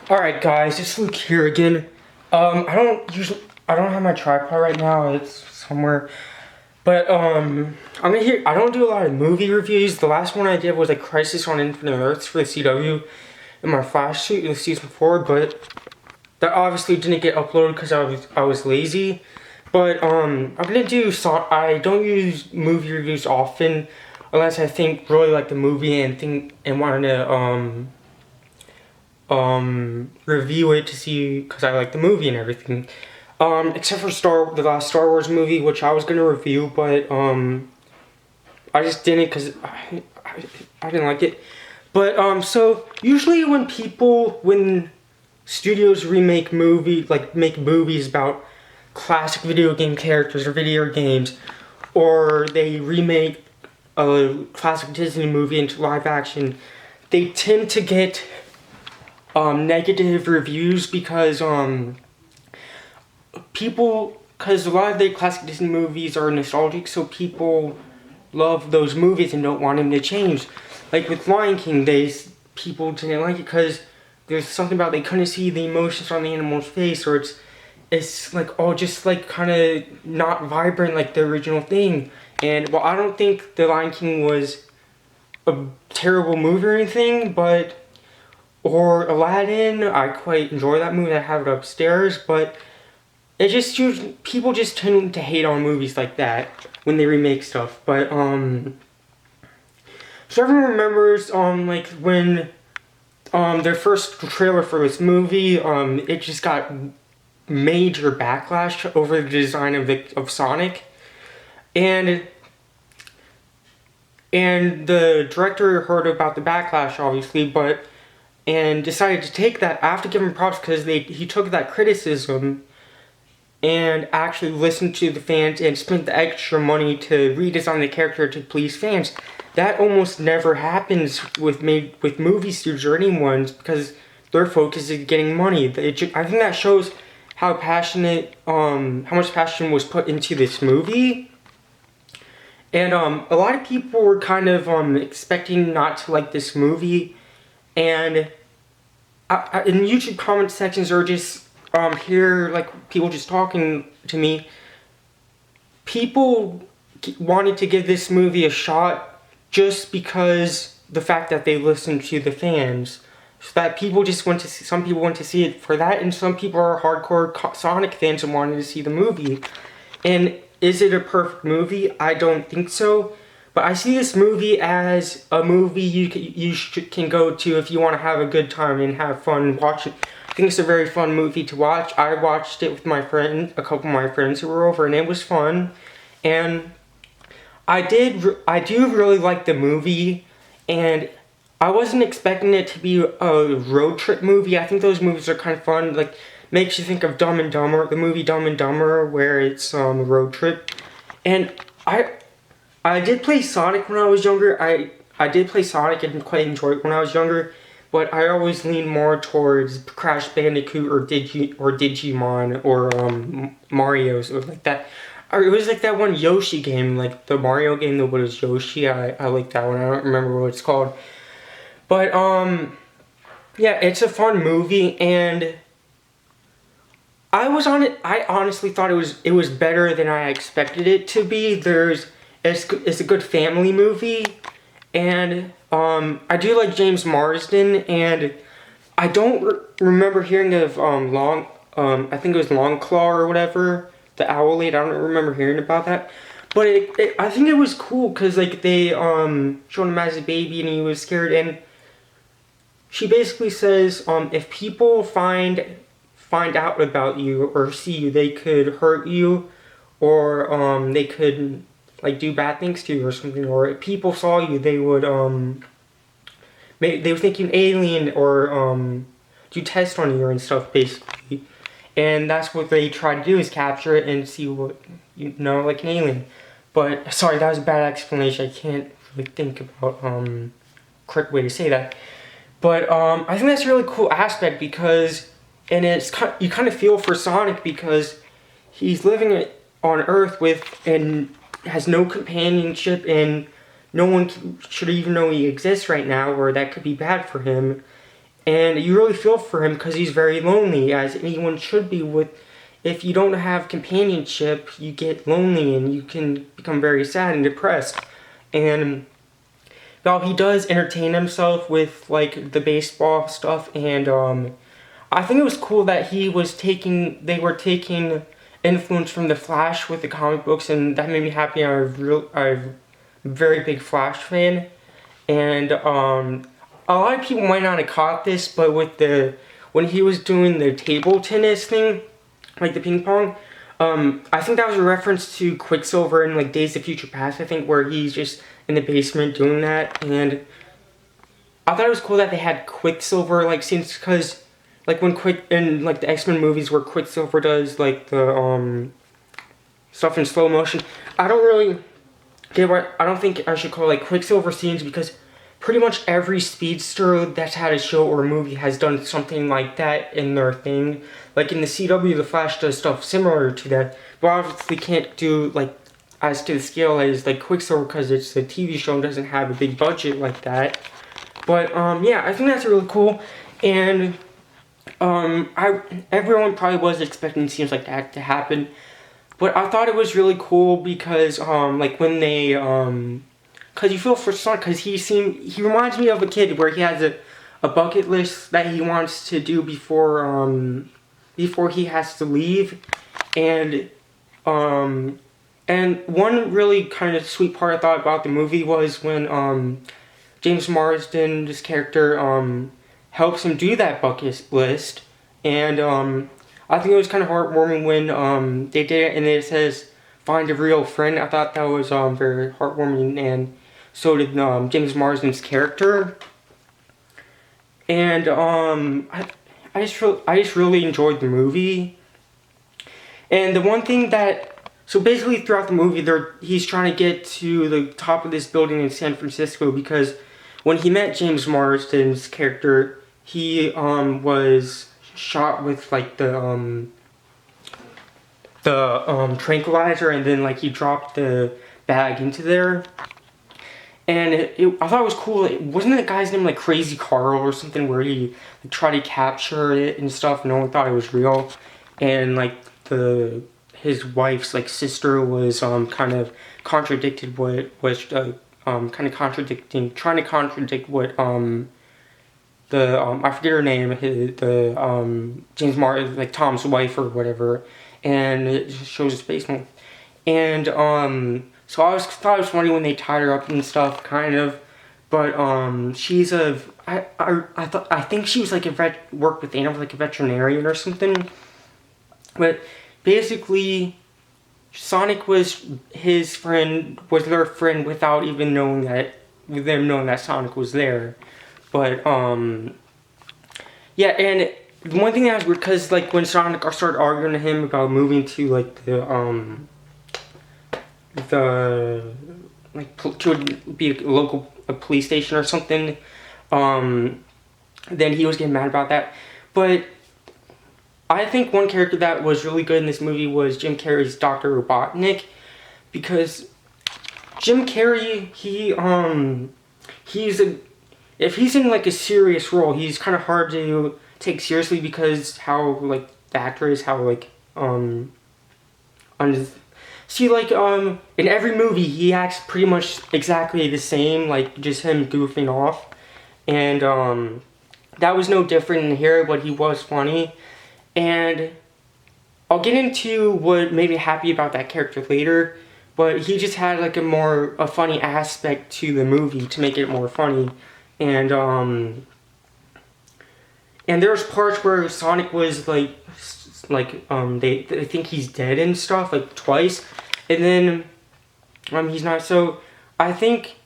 Alright guys, it's Luke here again. I don't have my tripod right now, it's somewhere. But I don't do a lot of movie reviews. The last one I did was like Crisis on Infinite Earths for the CW in my flash suit in season 4, but that obviously didn't get uploaded because I was lazy. But I don't use movie reviews often unless I think really like the movie and wanted to review it to see because I like the movie and everything. Except for the last Star Wars movie, which I was gonna review, but I just didn't because I didn't like it. But so usually when studios make movies about classic video game characters or video games, or they remake a classic Disney movie into live action, they tend to get negative reviews because because a lot of the classic Disney movies are nostalgic, so people love those movies and don't want them to change. Like with Lion King, people didn't like it because there's something about they couldn't see the emotions on the animal's face, or it's like all just like kind of not vibrant like the original thing. And well, I don't think the Lion King was a terrible movie or anything, or Aladdin, I quite enjoy that movie. I have it upstairs, but people just tend to hate on movies like that when they remake stuff. But so everyone remembers like when their first trailer for this movie, it just got major backlash over the design of Sonic, and the director heard about the backlash obviously, and decided to take that. I have to give him props because he took that criticism and actually listened to the fans and spent the extra money to redesign the character to please fans. That almost never happens with movie studios or anyone because their focus is getting money. I think that shows how much passion was put into this movie. And a lot of people were kind of expecting not to like this movie, and in YouTube comment sections or just hear like people just talking to me, people wanted to give this movie a shot just because the fact that they listened to the fans. So that some people went to see it for that, and some people are hardcore Sonic fans and wanted to see the movie. And is it a perfect movie? I don't think so. But I see this movie as a movie you can go to if you want to have a good time and have fun watching. I think it's a very fun movie to watch. I watched it with a couple of my friends who were over, and it was fun. And I do really like the movie, and I wasn't expecting it to be a road trip movie. I think those movies are kind of fun. Like, makes you think of Dumb and Dumber, the movie Dumb and Dumber, where it's a road trip. And I did play Sonic when I was younger. I did play Sonic and quite enjoyed it when I was younger, but I always lean more towards Crash Bandicoot or Digimon or Mario, so like that. Or it was like that one Yoshi game, like the Mario game that was Yoshi. I like that one. I don't remember what it's called. But yeah, it's a fun movie, and I honestly thought it was better than I expected it to be. It's a good family movie, and I do like James Marsden, and I don't remember hearing of I think it was Longclaw or whatever, the owlette. I don't remember hearing about that, but I think it was cool because like they showed him as a baby and he was scared, and she basically says if people find out about you or see you, they could hurt you, or they could like do bad things to you or something, or if people saw you, they would think you an alien, or do tests on you and stuff basically. And that's what they try to do, is capture it and see what like an alien. But sorry, that was a bad explanation. I can't really think about correct way to say that. But I think that's a really cool aspect because, and you kind of feel for Sonic because he's living on Earth and has no companionship, and no one should even know he exists right now, or that could be bad for him. and you really feel for him because he's very lonely, as anyone should be. With if you don't have companionship, you get lonely and you can become very sad and depressed. And while he does entertain himself with like the baseball stuff, and I think it was cool that they were taking influence from the Flash with the comic books, and that made me happy. I'm a very big Flash fan, and a lot of people might not have caught this, but when he was doing the table tennis thing, like the ping pong, I think that was a reference to Quicksilver in like Days of Future Past, I think, where he's just in the basement doing that. And I thought it was cool that they had Quicksilver like scenes, because like when in like the X-Men movies where Quicksilver does like the stuff in slow motion, I don't really get what, I don't think I should call it like Quicksilver scenes, because pretty much every speedster that's had a show or a movie has done something like that in their thing. Like in the CW, the Flash does stuff similar to that, but obviously can't do like as to the scale as like Quicksilver, because it's a TV show and doesn't have a big budget like that. But yeah, I think that's really cool, and everyone probably was expecting scenes like that to happen, but I thought it was really cool because like when they because you feel for Sonic, because he reminds me of a kid where he has a bucket list that he wants to do before he has to leave, and one really kind of sweet part I thought about the movie was when James Marsden's character helps him do that bucket list, and I think it was kind of heartwarming when they did it and it says find a real friend. I thought that was very heartwarming, and so did James Marsden's character. And I just really enjoyed the movie. And the one thing that, so basically throughout the movie, he's trying to get to the top of this building in San Francisco, because when he met James Marsden's character, he was shot with like the tranquilizer, and then like he dropped the bag into there. And I thought it was cool. Wasn't the guy's name like Crazy Carl or something, where he like, tried to capture it and stuff? No one thought it was real, and like his wife's like sister was kind of contradicted what was trying to contradict what I forget her name, James Martin, like Tom's wife or whatever, and it just shows his basement. And so I thought it was funny when they tied her up and stuff, kind of, but she's I think she was like worked with animals, like a veterinarian or something. But basically, Sonic was their friend without even knowing that Sonic was there. But yeah, and the one thing that was weird, because like when Sonic started arguing to him about moving to like to be a local police station or something, then he was getting mad about that. But I think one character that was really good in this movie was Jim Carrey's Dr. Robotnik, because Jim Carrey, if he's in like a serious role, he's kind of hard to take seriously, because how like the actor is, how like in every movie he acts pretty much exactly the same, like just him goofing off, and that was no different in here, but he was funny. And I'll get into what made me happy about that character later, but he just had like a funny aspect to the movie to make it more funny. And there's parts where Sonic was they think he's dead and stuff, like twice, and then he's not. So I think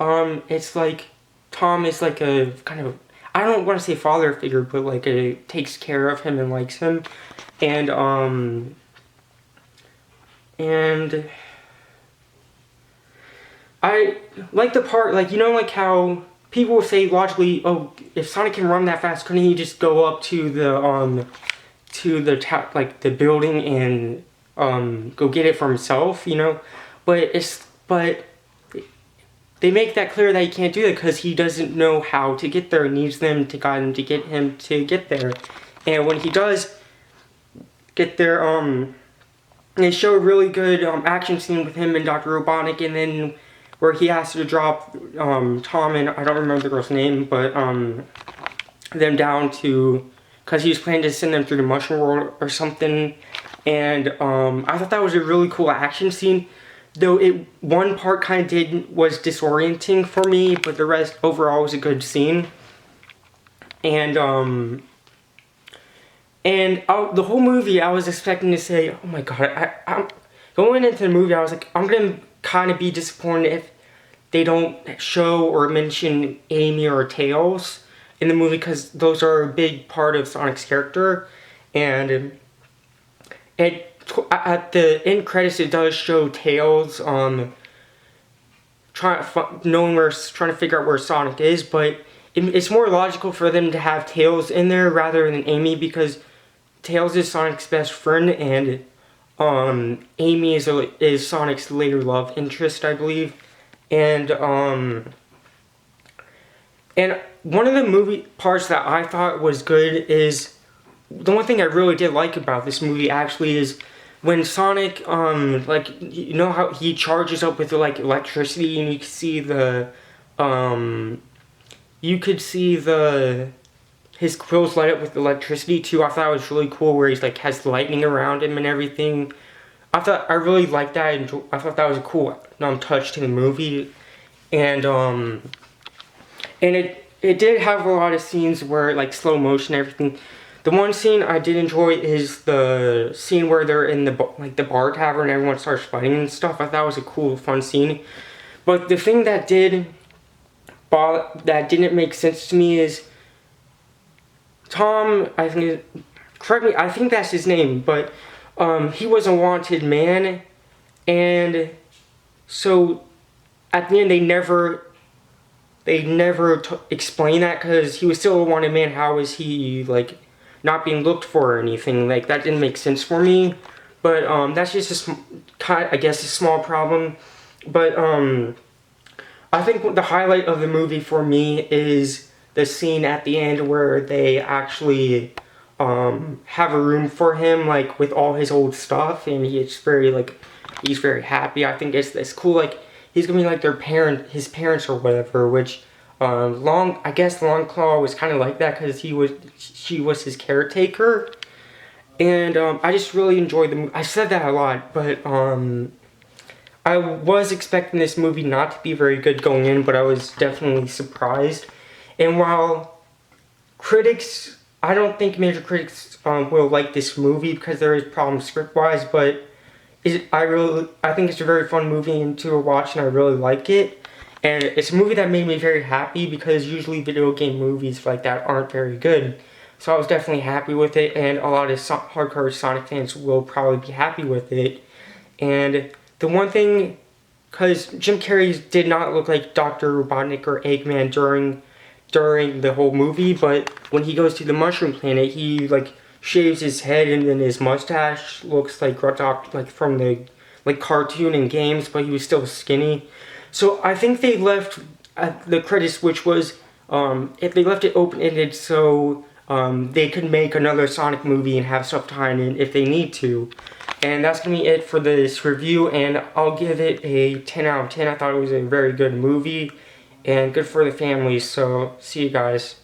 it's like Tom is like a kind of, I don't want to say father figure, but like takes care of him and likes him, and I like the part, like, you know, like how people will say logically, oh, if Sonic can run that fast, couldn't he just go up to the top, like the building, and go get it for himself, you know? But they make that clear that he can't do that because he doesn't know how to get there. He needs them to guide him to get there. And when he does get there, they show a really good action scene with him and Dr. Robotnik, and then where he has to drop Tom and I don't remember the girl's name, but them down to, because he was planning to send them through the mushroom world or something. And I thought that was a really cool action scene, though one part kind of was disorienting for me, but the rest overall was a good scene. And the whole movie I was expecting to say, oh my god, I'm going into the movie, I was like, I'm gonna kind of be disappointed if they don't show or mention Amy or Tails in the movie, because those are a big part of Sonic's character. And at the end credits, it does show Tails trying to figure out where Sonic is, but it's more logical for them to have Tails in there rather than Amy, because Tails is Sonic's best friend, and Amy is Sonic's later love interest, I believe. And one of the movie parts that I thought was good is, the one thing I really did like about this movie actually is when Sonic, like, you know how he charges up with like electricity, and you could see his quills light up with electricity too. I thought it was really cool where he's like has lightning around him and everything. I really liked that. I thought that was a cool touch to the movie, and it did have a lot of scenes where like slow motion and everything. The one scene I did enjoy is the scene where they're in the bar tavern and everyone starts fighting and stuff. I thought that was a cool, fun scene. But the thing that didn't make sense to me is Tom, I think that's his name, but he was a wanted man, and so at the end they never explain that, because he was still a wanted man. How is he like not being looked for or anything? Like, that didn't make sense for me. But that's just I guess a small problem. But I think the highlight of the movie for me is the scene at the end where they actually have a room for him, like with all his old stuff, and he's very happy. I think it's cool. Like, he's gonna be like his parents or whatever. Which I guess Longclaw was kind of like that, because she was his caretaker. And I just really enjoyed the movie. I said that a lot, but I was expecting this movie not to be very good going in, but I was definitely surprised. And while I don't think major critics will like this movie because there is problems script-wise, but I think it's a very fun movie to watch, and I really like it. And it's a movie that made me very happy, because usually video game movies like that aren't very good. So I was definitely happy with it, and a lot of hardcore Sonic fans will probably be happy with it. And the one thing, because Jim Carrey did not look like Dr. Robotnik or Eggman during the whole movie, but when he goes to the Mushroom Planet, he like shaves his head, and then his mustache looks like from the cartoon and games, but he was still skinny. So I think they left the credits, which was if they left it open-ended, so they could make another Sonic movie and have stuff tying in if they need to. And that's gonna be it for this review, and I'll give it a 10 out of 10. I thought it was a very good movie and good for the family. So see you guys.